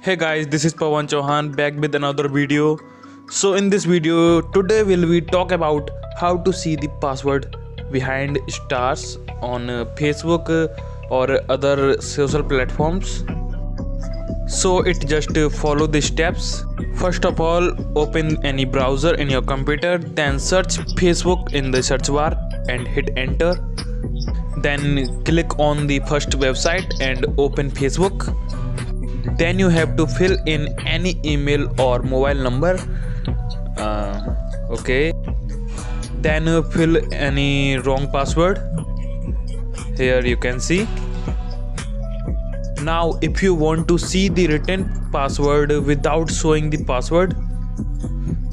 Hey guys, this is Pawan Chauhan back with another video. So in this video today will we talk about how to see the password behind stars on Facebook or other social platforms. So it just follow the steps. First of all, open any browser in your computer, then search Facebook in the search bar and hit enter. Then click on the first website and open Facebook. Then you have to fill in any email or mobile number. Okay. Then fill any wrong password. Here you can see. Now if you want to see the written password without showing the password,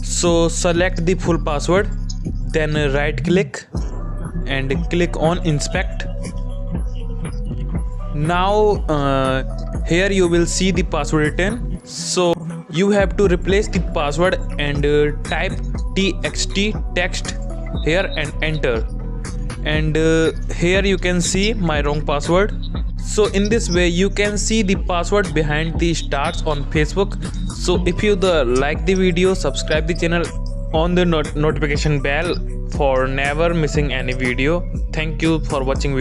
so select the full password, then right click and click on inspect. Now here you will see the password written, so you have to replace the password and type txt text here and enter. And here you can see my wrong password. So in this way you can see the password behind the stars on Facebook. So if you like the video, subscribe the channel, on the notification bell for never missing any video. Thank you for watching video.